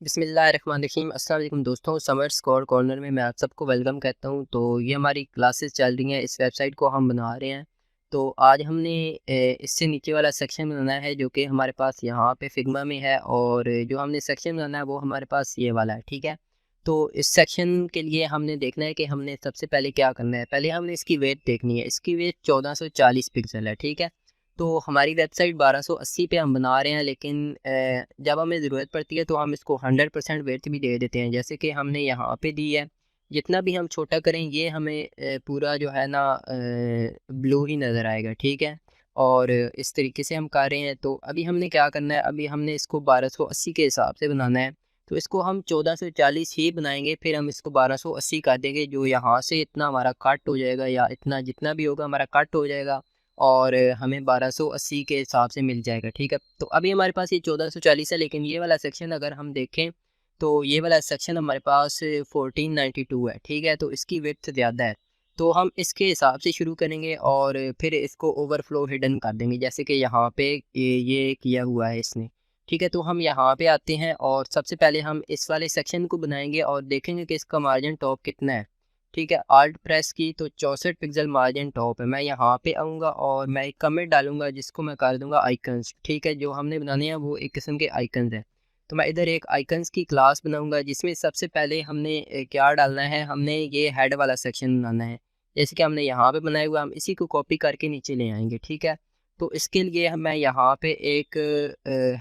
बिस्मिल्लाहिर्रहमानिर्रहीम। अस्सलाम वालेकुम दोस्तों, समर स्कोर कॉर्नर में मैं आप सबको वेलकम कहता हूं। तो ये हमारी क्लासेस चल रही हैं, इस वेबसाइट को हम बना रहे हैं। तो आज हमने इससे नीचे वाला सेक्शन बनाना है जो कि हमारे पास यहाँ पे फिग्मा में है, और जो हमने सेक्शन बनाना है वो हमारे पास ये वाला है। ठीक है, तो इस सेक्शन के लिए हमने देखना है कि हमने सबसे पहले क्या करना है। पहले हमने इसकी वेट देखनी है। इसकी वेट 1440 पिक्सल है। ठीक है, तो हमारी वेबसाइट 1280 पे हम बना रहे हैं, लेकिन जब हमें ज़रूरत पड़ती है तो हम इसको 100% वेट भी दे देते हैं, जैसे कि हमने यहाँ पे दी है। जितना भी हम छोटा करें ये हमें पूरा जो है ना ब्लू ही नज़र आएगा। ठीक है, और इस तरीके से हम कर रहे हैं। तो अभी हमने क्या करना है, अभी हमने इसको 1280 के हिसाब से बनाना है। तो इसको हम 1440 ही बनाएंगे, फिर हम इसको 1280 कर देंगे। जो यहाँ से इतना हमारा कट हो जाएगा, या इतना जितना भी होगा हमारा कट हो जाएगा, और हमें 1280 के हिसाब से मिल जाएगा। ठीक है, तो अभी हमारे पास ये 1440 है, लेकिन ये वाला सेक्शन अगर हम देखें तो ये वाला सेक्शन हमारे पास 1492 है। ठीक है, तो इसकी विड्थ ज़्यादा है। तो हम इसके हिसाब से शुरू करेंगे और फिर इसको ओवरफ्लो हिडन कर देंगे, जैसे कि यहाँ पे ये किया हुआ है इसने। ठीक है, तो हम यहाँ पे आते हैं और सबसे पहले हम इस वाले सेक्शन को बनाएंगे और देखेंगे कि इसका मार्जिन टॉप कितना है। ठीक है, आल्ट प्रेस की तो 64 पिक्सल मार्जिन टॉप है। मैं यहाँ पे आऊँगा और मैं एक कमेंट डालूंगा जिसको मैं कर दूंगा आइकन्स। ठीक है, जो हमने बनाने हैं वो एक किस्म के आइकन्स हैं। तो मैं इधर एक आइकन्स की क्लास बनाऊंगा जिसमें सबसे पहले हमने क्या डालना है, हमने ये हेड वाला सेक्शन बनाना है। जैसे कि हमने यहाँ पे बनाया हुआ, हम इसी को कॉपी करके नीचे ले आएंगे। ठीक है, तो इसके लिए मैं यहाँ पे एक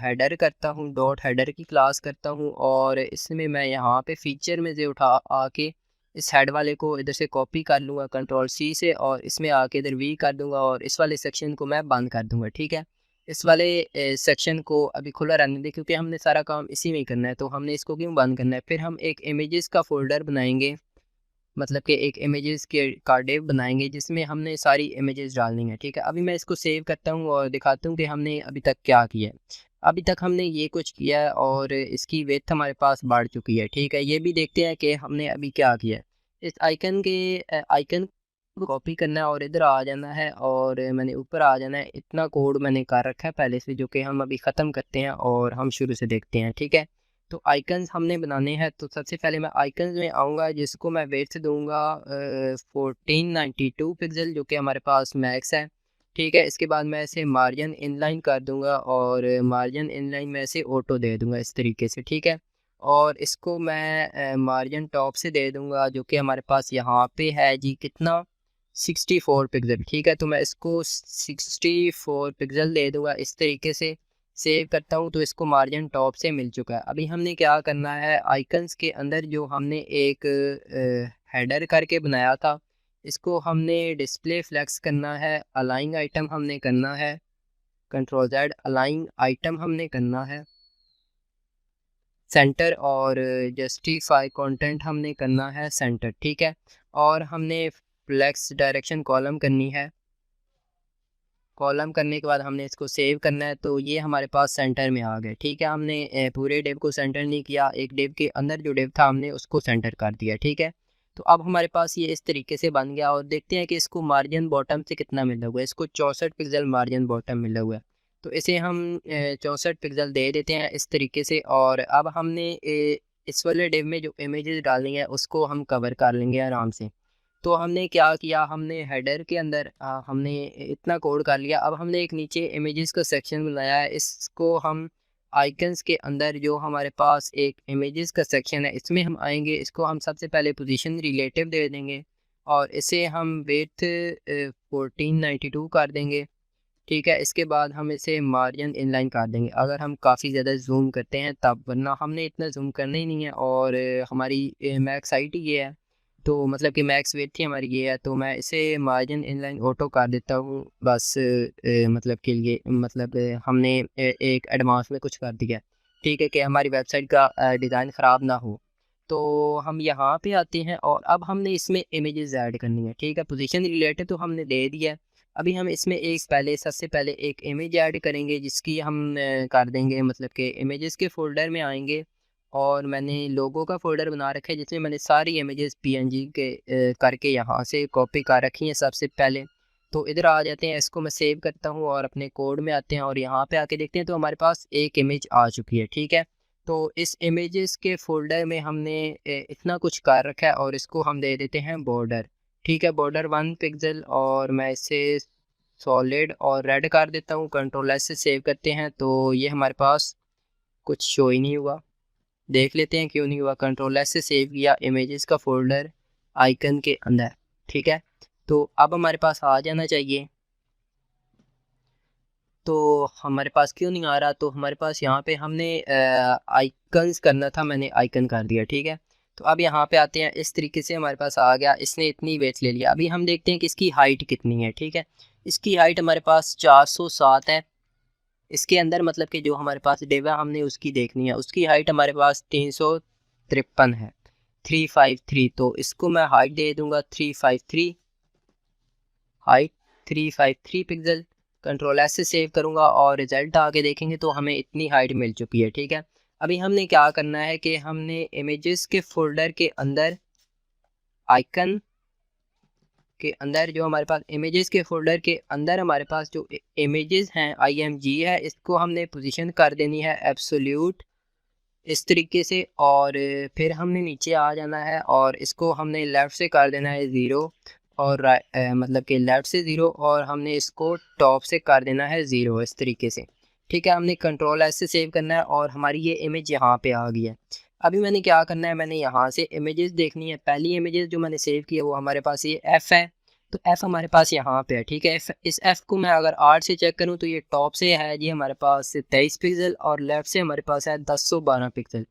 हेडर करता हूँ, डॉट हेडर की क्लास करता हूँ, और इसमें मैं यहाँ पे फीचर में से उठा आके इस हेड वाले को इधर से कॉपी कर लूँगा कंट्रोल सी से, और इसमें आके इधर वी कर दूँगा और इस वाले सेक्शन को मैं बंद कर दूँगा। ठीक है, इस वाले सेक्शन को अभी खुला रहने दें क्योंकि हमने सारा काम इसी में ही करना है। तो हमने इसको क्यों बंद करना है, फिर हम एक इमेजेस का फोल्डर बनाएंगे, मतलब कि एक इमेजेस के का डिव बनाएंगे जिसमें हमने सारी इमेजेस डालनी है। ठीक है, अभी मैं इसको सेव करता हूँ और दिखाता हूँ कि हमने अभी तक क्या किया है। अभी तक हमने ये कुछ किया है और इसकी विड्थ हमारे पास बढ़ चुकी है। ठीक है, ये भी देखते हैं कि हमने अभी क्या किया है। इस आइकन के आइकन को कॉपी करना है और इधर आ जाना है, और मैंने ऊपर आ जाना है। इतना कोड मैंने कर रखा है पहले से, जो कि हम अभी ख़त्म करते हैं और हम शुरू से देखते हैं। ठीक है, तो आइकन्स हमने बनाने हैं। तो सबसे पहले मैं आइकन्स में आऊँगा जिसको मैं वेट दूंगा 1492 पिक्सल, जो कि हमारे पास मैक्स है। ठीक है, इसके बाद मैं इसे मार्जिन इनलाइन कर दूंगा और मार्जिन इनलाइन में इसे ऑटो दे दूंगा इस तरीके से। ठीक है, और इसको मैं मार्जिन टॉप से दे दूंगा, जो कि हमारे पास यहाँ पे है जी कितना, 64 पिक्सल। ठीक है, तो मैं इसको 64 पिक्सल दे दूंगा इस तरीके से। सेव करता हूँ तो इसको मार्जिन टॉप से मिल चुका है। अभी हमने क्या करना है, आइकन्स के अंदर जो हमने एक हेडर करके बनाया था, इसको हमने डिस्प्ले फ्लेक्स करना है, अलाइन आइटम हमने करना है, कंट्रोल जेड अलाइन आइटम हमने करना है, सेंटर, और जस्टिफाई कंटेंट हमने करना है सेंटर। ठीक है, और हमने फ्लेक्स डायरेक्शन कॉलम करनी है। कॉलम करने के बाद हमने इसको सेव करना है। तो ये हमारे पास सेंटर में आ गए। ठीक है, हमने पूरे डिव को सेंटर नहीं किया, एक डिव के अंदर जो डिव था हमने उसको सेंटर कर दिया। ठीक है, तो अब हमारे पास ये इस तरीके से बन गया, और देखते हैं कि इसको मार्जिन बॉटम से कितना मिला हुआ है। इसको 64 पिक्सल मार्जिन बॉटम मिला हुआ है, तो इसे हम 64 पिक्सल दे देते हैं इस तरीके से। और अब हमने इस वाले डिव में जो इमेजेस डालनी है उसको हम कवर कर लेंगे आराम से। तो हमने क्या किया, हमने हेडर के अंदर हमने इतना कोड कर लिया। अब हमने एक नीचे इमेजेस का सेक्शन बनाया है, इसको हम आइकन्स के अंदर जो हमारे पास एक इमेजेस का सेक्शन है इसमें हम आएंगे। इसको हम सबसे पहले पोजीशन रिलेटिव दे देंगे और इसे हम विड्थ 1492 कर देंगे। ठीक है, इसके बाद हम इसे मार्जिन इनलाइन कर देंगे अगर हम काफ़ी ज़्यादा जूम करते हैं तब, वरना हमने इतना जूम करना ही नहीं है। और हमारी मैक्स हाइट ये है, तो मतलब कि मैक्स वेट थी हमारी ये है। तो मैं इसे मार्जिन इनलाइन ऑटो कर देता हूँ बस, मतलब के लिए, मतलब हमने एक एडवांस में कुछ कर दिया। ठीक है, कि हमारी वेबसाइट का डिज़ाइन ख़राब ना हो। तो हम यहाँ पे आते हैं और अब हमने इसमें इमेजेस ऐड करनी है। ठीक है, पोजीशन रिलेटेड तो हमने दे दिया है। अभी हम इसमें एक पहले सबसे पहले एक इमेज ऐड करेंगे जिसकी हम कर देंगे, मतलब कि इमेजेस के फोल्डर में आएंगे, और मैंने लोगो का फोल्डर बना रखा है जिसमें मैंने सारी इमेजेस पीएनजी के करके यहाँ से कॉपी कर रखी हैं सबसे पहले। तो इधर आ जाते हैं, इसको मैं सेव करता हूँ और अपने कोड में आते हैं और यहाँ पे आके देखते हैं तो हमारे पास एक इमेज आ चुकी है। ठीक है, तो इस इमेजेस के फोल्डर में हमने इतना कुछ कर रखा है और इसको हम दे देते हैं बॉर्डर। ठीक है, बॉर्डर 1 पिक्सल और मैं इसे सॉलिड और रेड कर देता हूँ। कंट्रोल एस से सेव करते हैं तो ये हमारे पास कुछ शो ही नहीं हुआ। देख लेते हैं क्यों नहीं हुआ। कंट्रोल एस से सेव किया इमेजेस का फोल्डर आइकन के अंदर। ठीक है, तो अब हमारे पास आ जाना चाहिए। तो हमारे पास क्यों नहीं आ रहा, तो हमारे पास यहाँ पे हमने आइकन्स करना था, मैंने आइकन कर दिया। ठीक है, तो अब यहाँ पे आते हैं, इस तरीके से हमारे पास आ गया, इसने इतनी वेट ले लिया। अभी हम देखते हैं कि इसकी हाइट कितनी है। ठीक है, इसकी हाइट हमारे पास 407 है। इसके अंदर मतलब कि जो हमारे पास डेवा हमने उसकी देखनी है, उसकी हाइट हमारे पास 353 है, 353। तो इसको मैं हाइट दे दूंगा 353, हाइट 353 पिक्सल। कंट्रोल एस से सेव करूंगा और रिजल्ट आके देखेंगे तो हमें इतनी हाइट मिल चुकी है। ठीक है, अभी हमने क्या करना है कि हमने इमेजेस के फोल्डर के अंदर आइकन के अंदर जो हमारे पास इमेजेस के फोल्डर के अंदर हमारे पास जो इमेजेस हैं IMG है, इसको हमने पोजीशन कर देनी है एब्सोल्यूट इस तरीके से। और फिर हमने नीचे आ जाना है और इसको हमने लेफ़्ट से कर देना है 0 और मतलब कि लेफ़्ट से 0 और हमने इसको टॉप से कर देना है 0 इस तरीके से। ठीक है, हमने कंट्रोल एस से सेव करना है और हमारी ये इमेज यहाँ पे आ गई है। अभी मैंने क्या करना है, मैंने यहाँ से इमेजेस देखनी है। पहली इमेजेस जो मैंने सेव की है वो हमारे पास ये F है, तो F हमारे पास यहाँ पे है। ठीक है, इस F को मैं अगर 8 से चेक करूँ तो ये टॉप से है जी हमारे पास 23 पिक्सल और लेफ़्ट से हमारे पास है 1012 पिक्सल।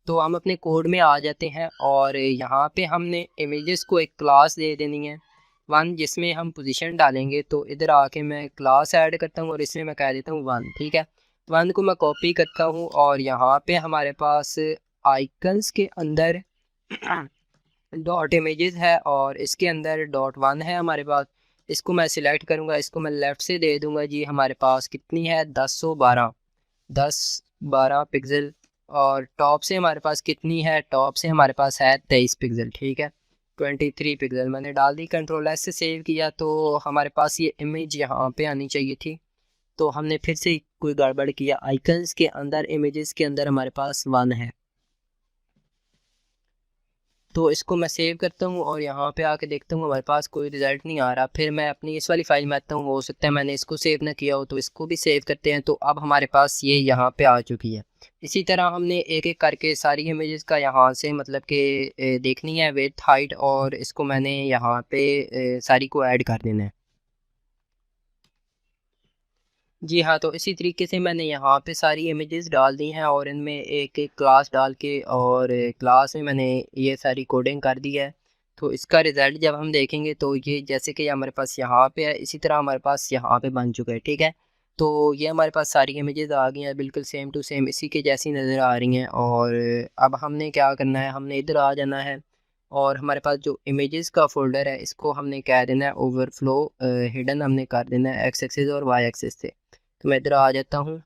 तो हम अपने कोड में आ जाते हैं और यहाँ पे हमने इमेजेस को एक क्लास दे देनी है 1, जिसमें हम पोजीशन डालेंगे। तो इधर आके मैं क्लास ऐड करता हूँ और इसमें मैं कह देता हूँ 1। ठीक है, 1 को मैं कॉपी करता हूँ और यहाँ पे हमारे पास आइकन्स के अंदर डॉट इमेजेस है और इसके अंदर डॉट 1 है हमारे पास। इसको मैं सिलेक्ट करूँगा, इसको मैं लेफ़्ट से दे दूँगा जी हमारे पास कितनी है 1012 पिक्सल। और टॉप से हमारे पास कितनी है, टॉप से हमारे पास है 23 पिक्सल। ठीक है, 23 पिक्सल मैंने डाल दी। कंट्रोल एस से सेव किया तो हमारे पास ये इमेज यहाँ पे आनी चाहिए थी। तो हमने फिर से कोई गड़बड़ किया, आइकन्स के अंदर इमेजेस के अंदर हमारे पास 1 है। तो इसको मैं सेव करता हूँ और यहाँ पे आके देखता हूँ हमारे पास कोई रिज़ल्ट नहीं आ रहा। फिर मैं अपनी इस वाली फाइल में आता हूँ, हो सकता है मैंने इसको सेव ना किया हो, तो इसको भी सेव करते हैं। तो अब हमारे पास ये यहाँ पे आ चुकी है। इसी तरह हमने एक एक करके सारी इमेजेस का यहाँ से मतलब कि देखनी है विड्थ, हाइट, और इसको मैंने यहाँ पे सारी को ऐड कर देना है। जी हाँ, तो इसी तरीके से मैंने यहाँ पे सारी इमेजेस डाल दी हैं और इनमें एक एक क्लास डाल के और क्लास में मैंने ये सारी कोडिंग कर दी है। तो इसका रिज़ल्ट जब हम देखेंगे तो ये जैसे कि हमारे पास यहाँ पे है, इसी तरह हमारे पास यहाँ पे बन चुका है। ठीक है, तो ये हमारे पास सारी इमेजेस आ गई हैं, बिल्कुल सेम टू सेम इसी के जैसी नज़र आ रही हैं। और अब हमने क्या करना है, हमने इधर आ जाना है और हमारे पास जो इमेजेस का फ़ोल्डर है इसको हमने कह देना है ओवरफ्लो हिडन, हमने कर देना है एक्स एक्सिस और वाई एक्सिस से। तो मैं इधर आ जाता हूँ,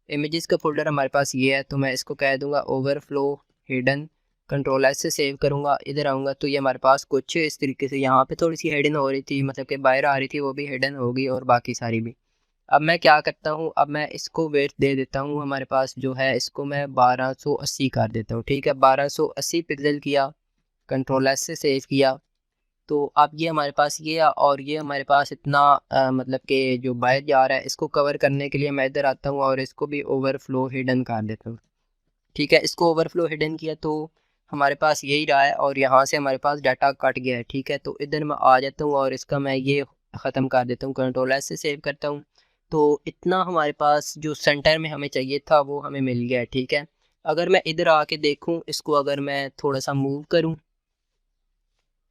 इमेजेस का फोल्डर हमारे पास ये है, तो मैं इसको कह दूंगा ओवरफ्लो हिडन। कंट्रोल एस से सेव करूँगा, इधर आऊँगा तो ये हमारे पास कुछ इस तरीके से यहाँ पे थोड़ी सी हिडन हो रही थी, मतलब कि बाहर आ रही थी, वो भी हिडन होगी और बाकी सारी भी। अब मैं क्या करता हूँ, अब मैं इसको वेट दे देता हूँ, हमारे पास जो है इसको मैं 1280 कर देता हूँ। ठीक है, 1280 पिक्सल किया, कंट्रोल एस से सेव किया। तो अब ये हमारे पास ये और ये हमारे पास इतना मतलब कि जो बाहर जा रहा है इसको कवर करने के लिए मैं इधर आता हूँ और इसको भी ओवरफ्लो हिडन कर देता हूँ। ठीक है, इसको ओवरफ्लो हिडन किया तो हमारे पास यही रहा है और यहाँ से हमारे पास डाटा कट गया है। ठीक है, तो इधर मैं आ जाता हूँ और इसका मैं ये ख़त्म कर देता हूँ, कंट्रोल एस से सेव करता हूँ। तो इतना हमारे पास जो सेंटर में हमें चाहिए था वो हमें मिल गया है। ठीक है, अगर मैं इधर आके देखूँ इसको, अगर मैं थोड़ा सा मूव करूँ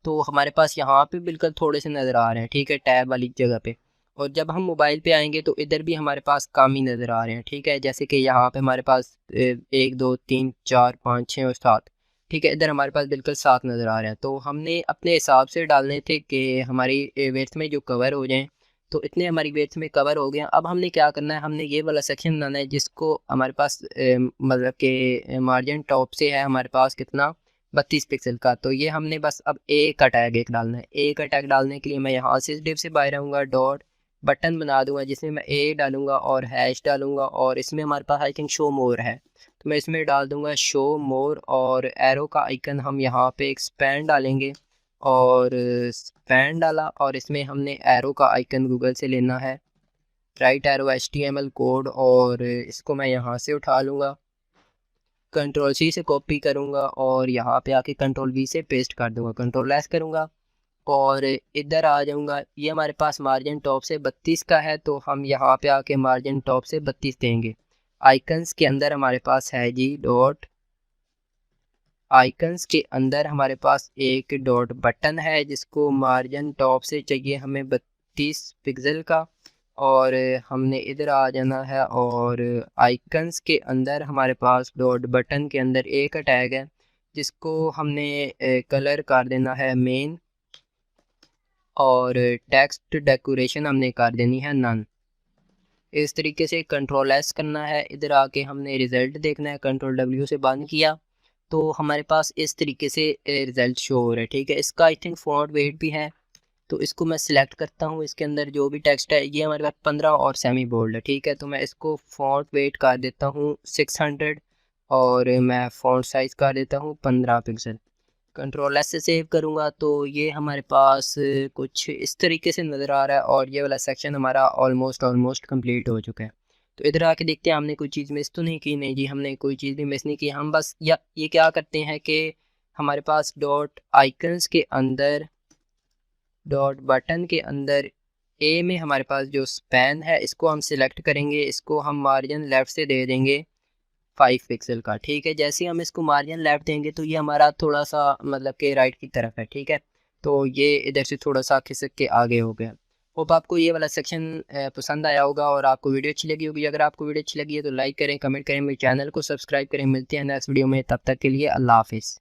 तो हमारे पास यहाँ पे बिल्कुल थोड़े से नज़र आ रहे हैं। ठीक है, टैब वाली जगह पे। और जब हम मोबाइल पे आएंगे तो इधर भी हमारे पास कम ही नज़र आ रहे हैं। ठीक है, जैसे कि यहाँ पे हमारे पास 1 2 3 4 5 6 और 7। ठीक है, इधर हमारे पास बिल्कुल 7 नज़र आ रहे हैं। तो हमने अपने हिसाब से डालने थे कि हमारी वेथ में जो कवर हो जाएँ, तो इतने हमारी वेथ में कवर हो गए। अब हमने क्या करना है, हमने ये वाला सेक्शन बनाना है जिसको हमारे पास मतलब कि मार्जिन टॉप से है हमारे पास कितना 32 पिक्सल का। तो ये हमने बस अब ए का टैग एक डालना है। ए का टैग डालने के लिए मैं यहाँ से डिव से बाहर आऊँगा, डॉट बटन बना दूंगा जिसमें मैं ए डालूंगा और हैश डालूंगा, और इसमें हमारे पास आइकन शो मोर है तो मैं इसमें डाल दूंगा शो मोर, और एरो का आइकन हम यहाँ पे एक्सपैंड डालेंगे, और स्पैन डाला, और इसमें हमने एरो का आइकन गूगल से लेना है, राइट एरो HTML कोड, और इसको मैं यहाँ से उठा लूँगा, कंट्रोल C से कॉपी करूँगा और यहाँ पे आके कंट्रोल V से पेस्ट कर दूँगा, कंट्रोल S करूँगा और इधर आ जाऊँगा। ये हमारे पास मार्जिन टॉप से 32 का है तो हम यहाँ पे आके मार्जिन टॉप से 32 देंगे। आइकन्स के अंदर हमारे पास है जी डॉट, आइकन्स के अंदर हमारे पास एक डॉट बटन है जिसको मार्जिन टॉप से चाहिए हमें 32 पिक्सल का, और हमने इधर आ जाना है और आइकन्स के अंदर हमारे पास डॉट बटन के अंदर एक टैग है जिसको हमने कलर कर देना है मेन, और टेक्स्ट डेकोरेशन हमने कर देनी है नन। इस तरीके से कंट्रोल S करना है, इधर आके हमने रिज़ल्ट देखना है, कंट्रोल W से बंद किया तो हमारे पास इस तरीके से रिज़ल्ट शो हो रहा है। ठीक है, इसका आई थिंक फॉन्ट वेट भी है तो इसको मैं सिलेक्ट करता हूँ। इसके अंदर जो भी टेक्स्ट है ये हमारे पास 15 और सेमी बोल्ड है। ठीक है, तो मैं इसको फॉन्ट वेट कर देता हूँ 600 और मैं फॉन्ट साइज़ कर देता हूँ 15 पिक्सल। कंट्रोल S से सेव करूँगा तो ये हमारे पास कुछ इस तरीके से नज़र आ रहा है और ये वाला सेक्शन हमारा ऑलमोस्ट कंप्लीट हो चुका है। तो इधर आके देखते हैं हमने कोई चीज़ मिस तो नहीं की। नहीं जी, हमने कोई चीज़ भी मिस नहीं की। हम बस ये क्या करते हैं कि हमारे पास डॉट आइकन्स के अंदर, डॉट बटन के अंदर ए में हमारे पास जो स्पैन है इसको हम सिलेक्ट करेंगे, इसको हम मार्जिन लेफ़्ट से दे देंगे 5 पिक्सल का। ठीक है, जैसे ही हम इसको मार्जिन लेफ्ट देंगे तो ये हमारा थोड़ा सा मतलब कि राइट की तरफ है। ठीक है, तो ये इधर से थोड़ा सा खिसक के आगे हो गया। होप आपको ये वाला सेक्शन पसंद आया होगा और आपको वीडियो अच्छी लगी होगी। अगर आपको वीडियो अच्छी लगी है तो लाइक करें, कमेंट करें, मेरे चैनल को सब्सक्राइब करें। मिलते हैं नेक्स्ट वीडियो में, तब तक के लिए अल्लाह हाफिज़।